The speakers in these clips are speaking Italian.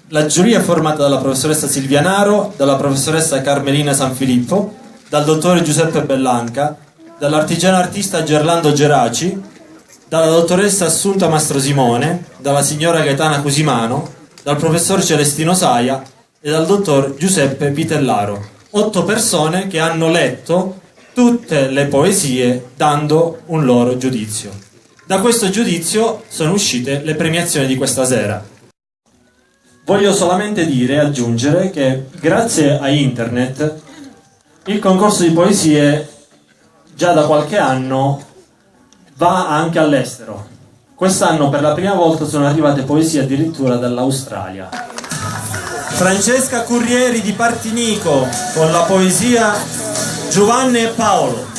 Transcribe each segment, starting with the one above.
La giuria è formata dalla professoressa Silvia Naro, dalla professoressa Carmelina Sanfilippo, dal dottore Giuseppe Bellanca, dall'artigiano artista Gerlando Geraci, dalla dottoressa Assunta Mastrosimone, dalla signora Gaetana Cusimano, dal professor Celestino Saia e dal dottor Giuseppe Pitellaro. 8 persone che hanno letto tutte le poesie dando un loro giudizio. Da questo giudizio sono uscite le premiazioni di questa sera. Voglio solamente dire e aggiungere che grazie a internet il concorso di poesie già da qualche anno va anche all'estero. Quest'anno per la prima volta sono arrivate poesie addirittura dall'Australia. Francesca Currieri di Partinico con la poesia Giovanni e Paolo.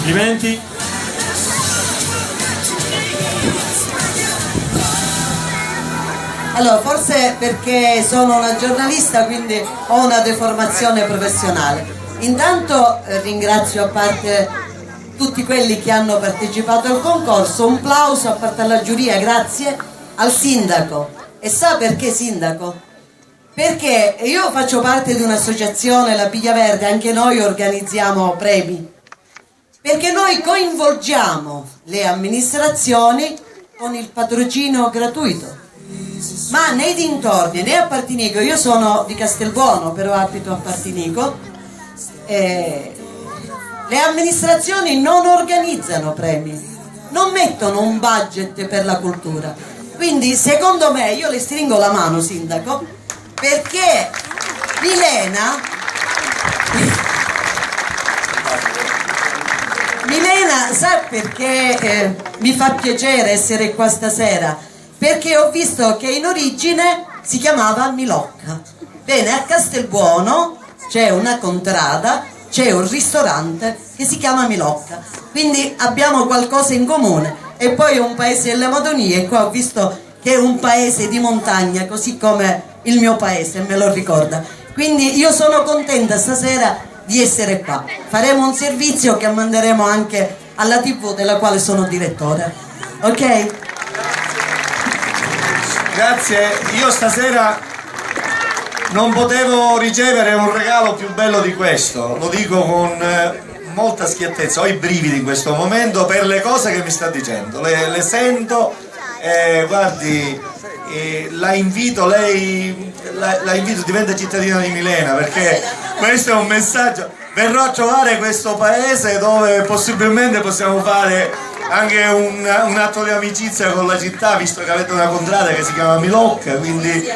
Complimenti. Allora, forse perché sono una giornalista, quindi ho una deformazione professionale. Intanto ringrazio, a parte tutti quelli che hanno partecipato al concorso, un plauso a parte alla giuria, grazie al sindaco. E sa perché sindaco? Perché io faccio parte di un'associazione, la Piglia Verde, anche noi organizziamo premi. Perché noi coinvolgiamo le amministrazioni con il patrocinio gratuito. Ma nei dintorni, né a Partinico, io sono di Castelbuono, però abito a Partinico, le amministrazioni non organizzano premi, non mettono un budget per la cultura. Quindi secondo me, io le stringo la mano sindaco, perché Milena sa perché mi fa piacere essere qua stasera? Perché ho visto che in origine si chiamava Milocca. Bene, a Castelbuono c'è una contrada, c'è un ristorante che si chiama Milocca, quindi abbiamo qualcosa in comune. E poi è un paese delle Madonie, e qua ho visto che è un paese di montagna, così come il mio paese, me lo ricorda. Quindi io sono contenta stasera di essere qua. Faremo un servizio che manderemo anche alla TV della quale sono direttore. Ok? Grazie, io stasera non potevo ricevere un regalo più bello di questo, lo dico con molta schiettezza, ho i brividi in questo momento per le cose che mi sta dicendo, le sento, guardi, la invito, diventa cittadina di Milena, perché questo è un messaggio, verrò a trovare questo paese dove possibilmente possiamo fare anche un atto di amicizia con la città, visto che avete una contrada che si chiama Milocca, quindi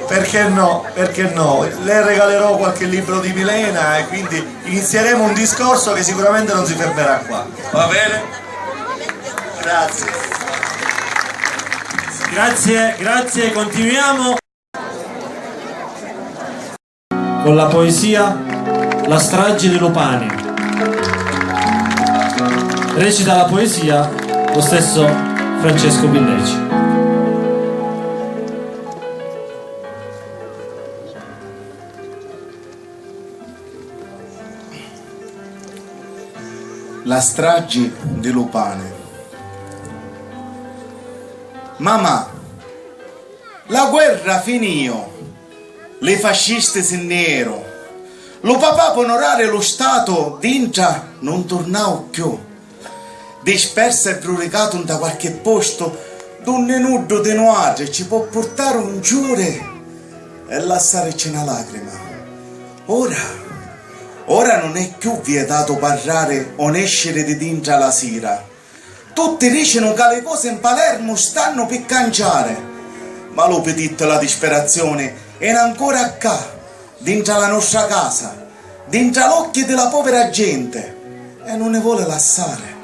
perché no, perché no? Le regalerò qualche libro di Milena e quindi inizieremo un discorso che sicuramente non si fermerà qua, va bene? Grazie. Grazie, continuiamo con la poesia La strage di Lupani. Recita la poesia lo stesso Francesco Billeci. La strage di Lupane. Mamma, la guerra finì, le fasciste se nero, lo papà per onorare lo Stato d'intra non tornava più. Dispersa e pruricato da qualche posto, d'un nudo di nuoce ci può portare un giure e lasciarci una lacrima. Ora non è più vietato parlare o escere di dentro la sera. Tutti dicono che le cose in Palermo stanno per cangiare, ma lo petito la disperazione è ancora qua, dentro la nostra casa, dentro l'occhio della povera gente, e non ne vuole lasciare.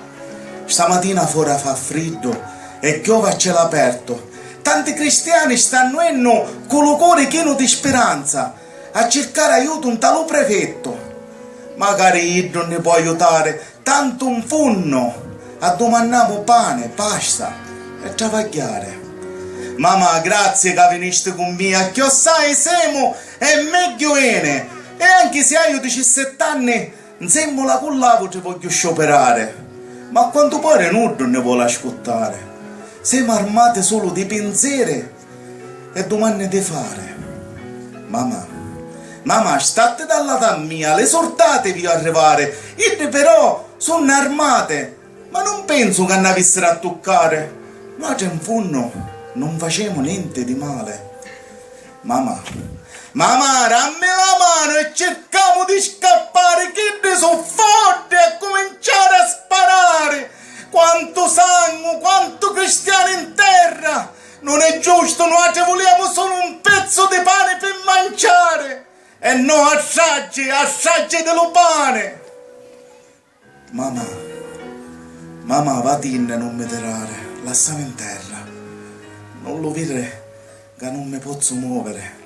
Stamattina fuori fa freddo e piove a cielo aperto. Tanti cristiani stanno con il cuore pieno di speranza a cercare aiuto un talo prefetto. Magari io non ne può aiutare, tanto un funno a domandare pane, pasta e travagliare. Mamma, grazie che veniste con me, che sai siamo e meglio viene. E anche se hai 17 anni insieme con l'avo ti voglio scioperare, ma a quanto pare non ne vuole ascoltare. Siamo armati solo di pensieri e domande di fare. Mamma, state dalla lato mia, le sortatevi a arrivare. Io però sono armate, ma non penso che ne avessero a toccare. Noi in fondo non facciamo niente di male. Mamma, dammi la mano e cerchiamo di scappare, che ne so forte a cominciare a sparare. Quanto sangue, quanto cristiano in terra. Non è giusto, noi vogliamo solo un pezzo di pane per mangiare. E no assaggi dello pane. Mamma, vattene, non mi tirare, lasciami in terra. Non lo vedere che non mi posso muovere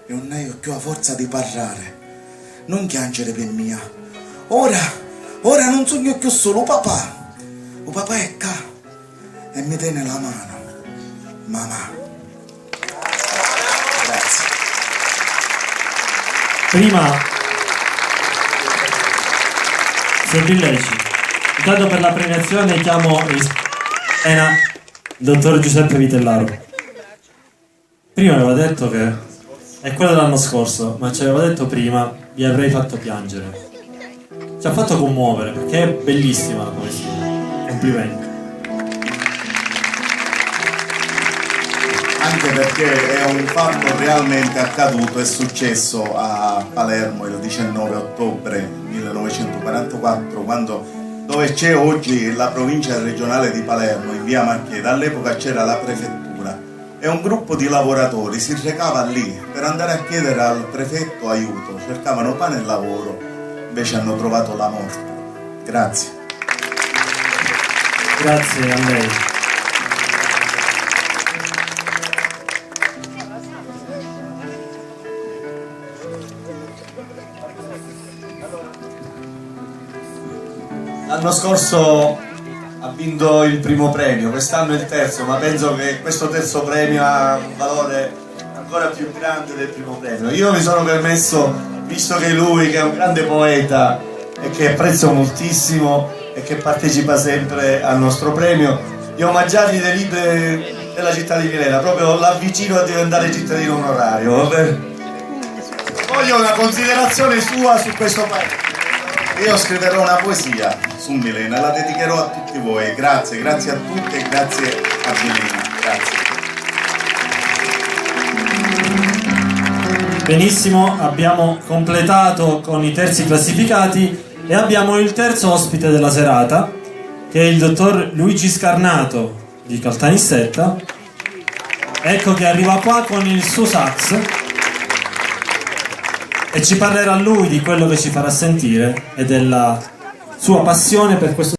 e non ho più la forza di parlare. Non piangere per mia. Ora non sogno più solo papà. O papà è qua e mi tiene la mano. Mamma. Grazie. Prima, se Villeci, intanto per la premiazione chiamo in scena il dottor Giuseppe Vitellaro. Prima aveva detto che è quello dell'anno scorso, ma ci aveva detto prima vi avrei fatto piangere. Ci ha fatto commuovere perché è bellissima la poesia. Complimenti. Anche perché è un fatto realmente accaduto, è successo a Palermo il 19 ottobre 1944, dove c'è oggi la provincia regionale di Palermo, in via Marcheda. All'epoca c'era la prefettura e un gruppo di lavoratori si recava lì per andare a chiedere al prefetto aiuto, cercavano pane e lavoro, invece hanno trovato la morte. Grazie. Grazie a lei. L'anno scorso ha vinto il primo premio, quest'anno il terzo, ma penso che questo terzo premio ha un valore ancora più grande del primo premio. Io mi sono permesso, visto che lui, che è un grande poeta e che apprezzo moltissimo e che partecipa sempre al nostro premio, di omaggiargli dei libri della città di Milena, proprio l'avvicino a diventare cittadino onorario. Vabbè. Voglio una considerazione sua su questo paese. Io scriverò una poesia su Milena, la dedicherò a tutti voi. Grazie a tutti e grazie a Milena. Grazie. Benissimo, abbiamo completato con i terzi classificati e abbiamo il terzo ospite della serata, che è il dottor Luigi Scarnato di Caltanissetta. Ecco che arriva qua con il suo sax e ci parlerà lui di quello che ci farà sentire e della sua passione per questo